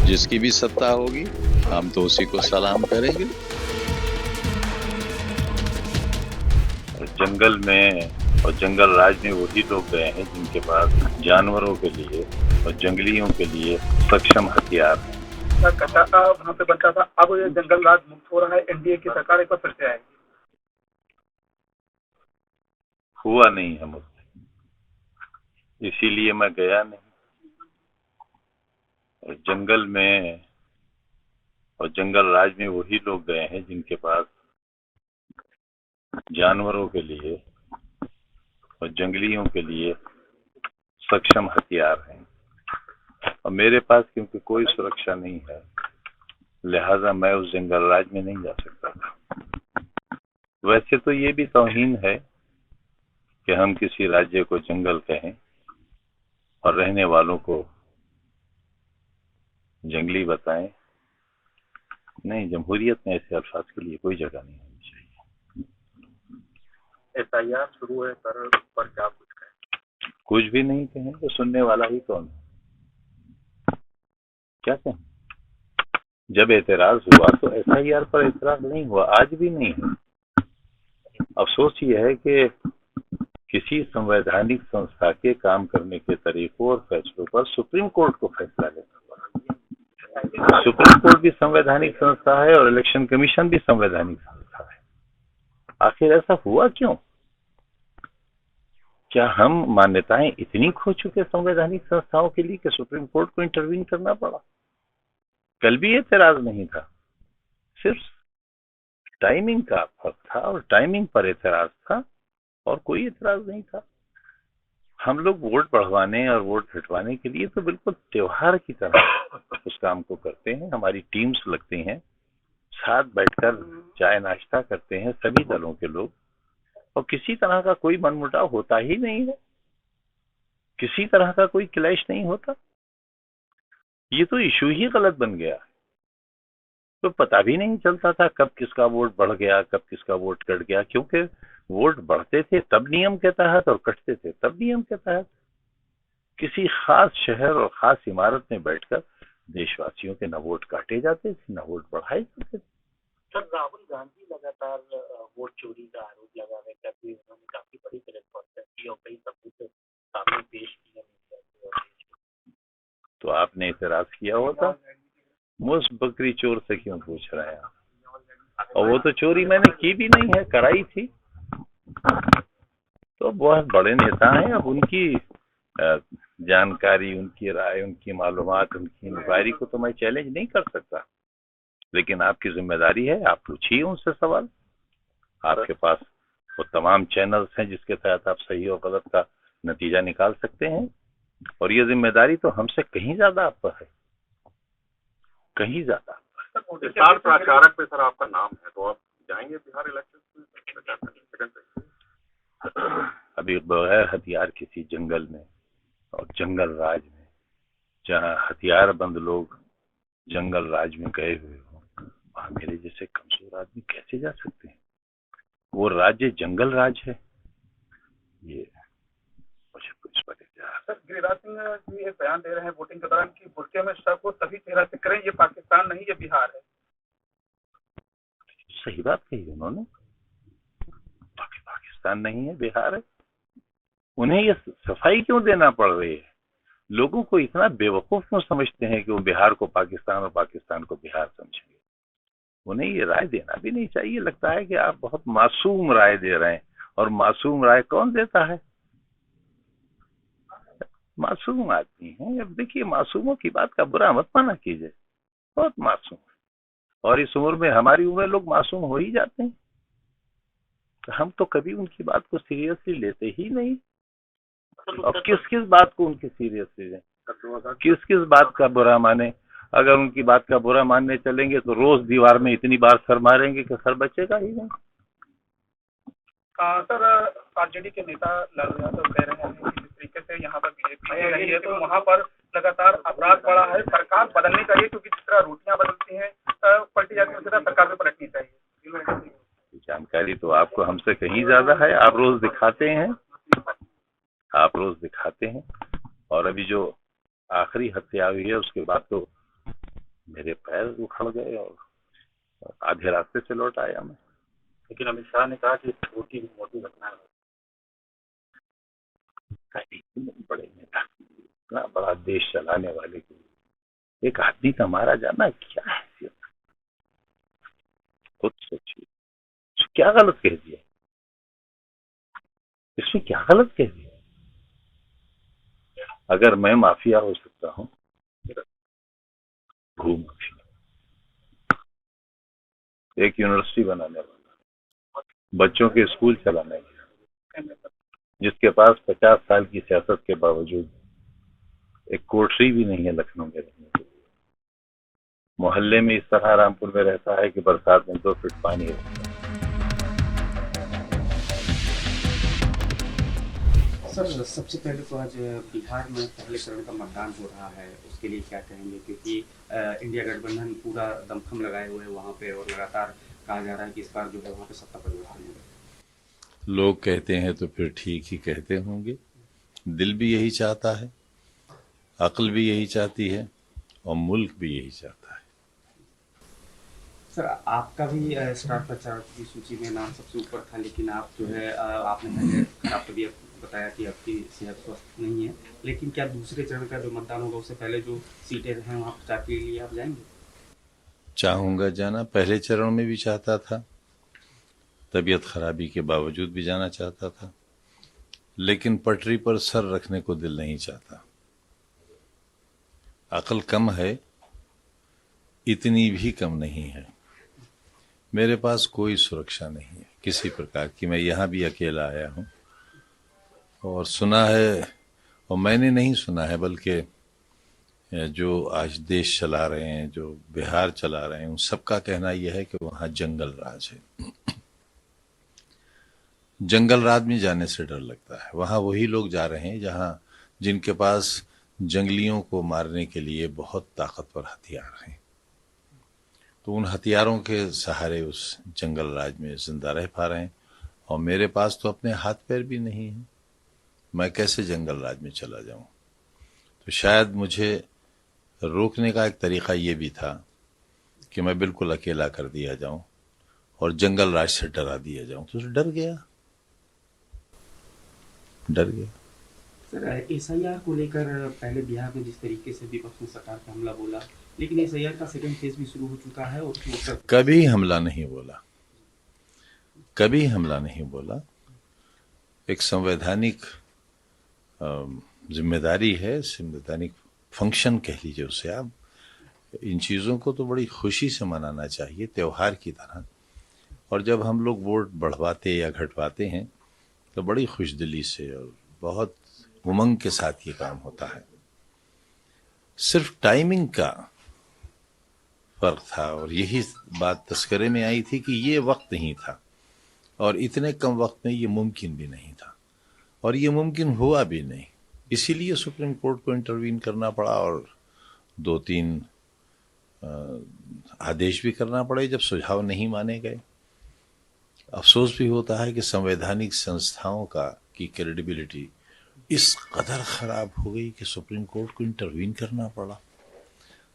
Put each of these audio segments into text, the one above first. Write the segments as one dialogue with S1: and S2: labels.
S1: जिसकी भी सत्ता होगी हम तो उसी को सलाम करेंगे।
S2: जंगल में और जंगल राज में वही लोग गए हैं जिनके पास जानवरों के लिए और जंगलियों के लिए सक्षम हथियार हैं।
S3: कटा वहाँ पे बनता था, अब ये जंगल राज मुक्त हो रहा है, एनडीए की सरकार एक बार फिर से आएगी।
S2: हुआ नहीं है मुझसे, इसीलिए मैं गया नहीं। और जंगल में और जंगल राज में वही लोग गए हैं जिनके पास जानवरों के लिए और जंगलियों के लिए सक्षम हथियार हैं। और मेरे पास क्योंकि कोई सुरक्षा नहीं है, लिहाजा मैं उस जंगल राज में नहीं जा सकता था। वैसे तो ये भी तौहीन है कि हम किसी राज्य को जंगल कहें और रहने वालों को जंगली बताएं। नहीं, जमहूरियत में ऐसे अल्फाज के लिए कोई जगह नहीं होनी चाहिए।
S3: एफआईआर शुरू है सर, पर क्या कुछ कहें?
S2: कुछ भी नहीं कहें तो सुनने वाला ही कौन है? क्या कहें? जब एतराज हुआ तो एफआईआर पर एतराज नहीं हुआ, आज भी नहीं है। अफसोस ये है कि किसी संवैधानिक संस्था के काम करने के तरीकों और फैसलों पर सुप्रीम कोर्ट को फैसला लेना पड़ा। सुप्रीम कोर्ट भी संवैधानिक संस्था है और इलेक्शन कमीशन भी संवैधानिक संस्था है। आखिर ऐसा हुआ क्यों? क्या हम मान्यताएं इतनी खो चुके संवैधानिक संस्थाओं के लिए कि सुप्रीम कोर्ट को इंटरवीन करना पड़ा? कल भी एतराज नहीं था, सिर्फ टाइमिंग का फर्क था और टाइमिंग पर एतराज था और कोई एतराज नहीं था। हम लोग वोट बढ़वाने और वोट हटवाने के लिए तो बिल्कुल त्योहार की तरह उस काम को करते हैं। हमारी टीम्स लगती हैं, साथ बैठकर चाय नाश्ता करते हैं सभी दलों के लोग, और किसी तरह का कोई मनमुटाव होता ही नहीं है, किसी तरह का कोई क्लैश नहीं होता। ये तो इशू ही गलत बन गया, तो पता भी नहीं चलता था कब किसका वोट बढ़ गया, कब किसका वोट कट गया, क्योंकि वोट बढ़ते थे तब नियम के तहत और कटते थे तब नियम के तहत। किसी खास शहर और खास इमारत में बैठकर देशवासियों के न वोट काटे जाते थे न वोट बढ़ाए जाते थे।
S3: सर, राहुल गांधी लगातार वोट चोरी का आरोप लगाने का भी उन्होंने काफी बड़ी प्रेस कॉन्फ्रेंस की और कई सबूत सामने पेश किए।
S2: तो आपने एतराज किया होता, मुझ बकरी चोर से क्यों पूछ रहे हैं? और वो तो चोरी मैंने की भी नहीं है, कराई थी। तो बहुत बड़े नेता हैं, अब उनकी जानकारी, उनकी राय, उनकी मालूमात, उनकी इंक्वायरी को तो मैं चैलेंज नहीं कर सकता, लेकिन आपकी जिम्मेदारी है, आप पूछिए उनसे सवाल। आपके पास वो तमाम चैनल्स हैं जिसके तहत आप सही और गलत का नतीजा निकाल सकते हैं, और ये जिम्मेदारी तो हमसे कहीं ज्यादा आप पर है, कहीं ज्यादा।
S3: बिहार प्रचारक पे सर आपका नाम है, तो आप जाएंगे बिहार इलेक्शन में?
S2: अभी बगैर हथियार किसी जंगल में और जंगल राज में, जहां हथियारबंद लोग जंगल राज में गए हुए हो, वहां मेरे जैसे कमजोर आदमी कैसे जा सकते हैं? वो राज्य जंगल राज है, ये मुझे कुछ पता।
S3: सर, गिरिराज सिंह जी एक बयान दे रहे हैं वोटिंग के दौरान कि बुरके में सबको सभी चेहरा से करें, ये पाकिस्तान नहीं, ये बिहार है।
S2: सही बात कही उन्होंने, पाकिस्तान नहीं है, बिहार है। उन्हें ये सफाई क्यों देना पड़ रही है? लोगों को इतना बेवकूफ क्यों समझते हैं कि वो बिहार को पाकिस्तान और पाकिस्तान को बिहार समझेंगे? उन्हें ये राय देना भी नहीं चाहिए। लगता है कि आप बहुत मासूम राय दे रहे हैं, और मासूम राय कौन देता है? मासूम आदमी है। अब देखिए, मासूमों की बात का बुरा मत माना कीजिए, बहुत मासूम है, और इस उम्र में, हमारी उम्र लोग मासूम हो ही जाते हैं, तो हम तो कभी उनकी बात को सीरियसली लेते ही नहीं। और किस किस बात को उनकी सीरियसली लें, किस किस बात का बुरा माने? अगर उनकी बात का बुरा मानने चलेंगे तो रोज दीवार में इतनी बार सर मारेंगे कि सर बचेगा ही नहीं।
S3: सर, आरजेडी के नेता लालू यादव कह रहे हैं कि जिस तरीके से यहाँ पर बीजेपी आ रही है तो वहाँ पर लगातार अपराध बढ़ा है, सरकार बदलनी चाहिए, क्योंकि जिस तरह रोटियां बदलती हैं पलटी जाती है, उसी तरह सरकार भी पलटनी चाहिए।
S2: जानकारी तो आपको हमसे कहीं ज्यादा है, आप रोज दिखाते हैं, आप रोज दिखाते हैं। और अभी जो आखिरी हत्या हुई है उसके बाद तो मेरे पैर उखड़ गए और आधे रास्ते से लौट आया मैं।
S3: लेकिन अमित शाह ने कहा कि छोटी मोटी घटना है।
S2: बड़े नेता, इतना बड़ा देश चलाने वाले को एक आदमी का मारा जाना क्या है? खुद सोचिए, क्या गलत कह दिया, इसमें क्या गलत कह दिया? अगर मैं माफिया हो सकता हूं, भू माफिया, एक यूनिवर्सिटी बनाने वाला, बच्चों के स्कूल चलाने वाला, जिसके पास 50 साल की सियासत के बावजूद एक कोठरी भी नहीं है लखनऊ में रहने के लिए, मोहल्ले में इस तरह रामपुर में रहता है कि बरसात में 2 फीट पानी रहता है।
S4: सर, सबसे पहले तो आज बिहार में पहले चरण का मतदान हो रहा है, उसके लिए क्या कहेंगे? क्योंकि इंडिया गठबंधन पूरा दमखम लगाए हुए है वहाँ पे और लगातार कहा जा रहा है कि इस बार जो है वहाँ पे सत्ता परिवर्तन होगा।
S1: लोग कहते हैं तो फिर ठीक ही कहते होंगे। दिल भी यही चाहता है, अक्ल भी यही चाहती है और मुल्क भी यही चाहता है।
S4: सर, आपका भी स्टार प्रचारक की सूची में नाम सबसे ऊपर था, लेकिन आप जो है आपने पहले खराब तबीयत बताया कि आपकी सेहत स्वस्थ नहीं है, लेकिन क्या दूसरे चरण का जो मतदान होगा उससे पहले जो सीटें हैं वहाँ प्रचार के लिए आप जाएंगे?
S1: चाहूंगा जाना, पहले चरण में भी चाहता था, तबीयत खराबी के बावजूद भी जाना चाहता था, लेकिन पटरी पर सर रखने को दिल नहीं चाहता। अकल कम है, इतनी भी कम नहीं है। मेरे पास कोई सुरक्षा नहीं है किसी प्रकार की। मैं यहाँ भी अकेला आया हूँ और सुना है, और मैंने नहीं सुना है बल्कि जो आज देश चला रहे हैं, जो बिहार चला रहे हैं, उन सबका कहना यह है कि वहाँ जंगल राज है। जंगल राज में जाने से डर लगता है। वहाँ वही लोग जा रहे हैं जहाँ जिनके पास जंगलियों को मारने के लिए बहुत ताकतवर हथियार हैं, तो उन हथियारों के सहारे उस जंगल राज में जिंदा रह पा रहे हैं। और मेरे पास तो अपने हाथ पैर भी नहीं है, मैं कैसे जंगल राज में चला जाऊं? तो शायद मुझे रोकने का एक तरीका ये भी था कि मैं बिल्कुल अकेला कर दिया जाऊं और जंगल राज से डरा दिया जाऊं। तो डर गया।
S4: सर, एसआईआर को लेकर पहले बिहार में जिस तरीके से विपक्ष ने सरकार पर हमला बोला, लेकिन एसआईआर का सेकंड फेज भी शुरू हो चुका है और
S1: कभी हमला नहीं बोला, कभी हमला नहीं बोला। एक संवैधानिक जिम्मेदारी है, संवैधानिक फंक्शन कह लीजिए उसे आप। इन चीज़ों को तो बड़ी खुशी से मनाना चाहिए, त्योहार की तरह। और जब हम लोग वोट बढ़वाते या घटवाते हैं तो बड़ी खुशदिली से और बहुत उमंग के साथ ये काम होता है। सिर्फ टाइमिंग का फर्क था और यही बात तस्करे में आई थी कि ये वक्त नहीं था और इतने कम वक्त में ये मुमकिन भी नहीं था और ये मुमकिन हुआ भी नहीं। इसीलिए सुप्रीम कोर्ट को इंटरवीन करना पड़ा और 2-3 आदेश भी करना पड़े जब सुझाव नहीं माने गए। अफसोस भी होता है कि संवैधानिक संस्थाओं की क्रेडिबिलिटी इस कदर खराब हो गई कि सुप्रीम कोर्ट को इंटरवीन करना पड़ा।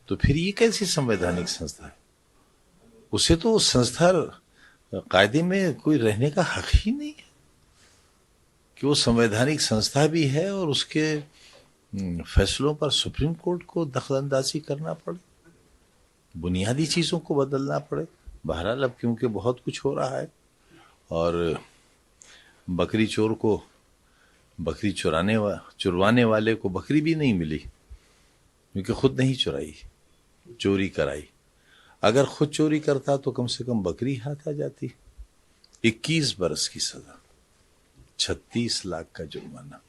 S1: तो फिर ये कैसी संवैधानिक संस्था है? उसे तो संस्था कायदे में कोई रहने का हक ही नहीं है कि वो संवैधानिक संस्था भी है और उसके फैसलों पर सुप्रीम कोर्ट को दखलंदाजी करना पड़े, बुनियादी चीज़ों को बदलना पड़े। बहरहाल अब क्योंकि बहुत कुछ हो रहा है और बकरी चोर को बकरी चुरवाने वाले को बकरी भी नहीं मिली क्योंकि खुद नहीं चुराई, चोरी कराई। अगर खुद चोरी करता तो कम से कम बकरी हाथ आ जाती। 21 बरस की सजा, 36 लाख का जुर्माना।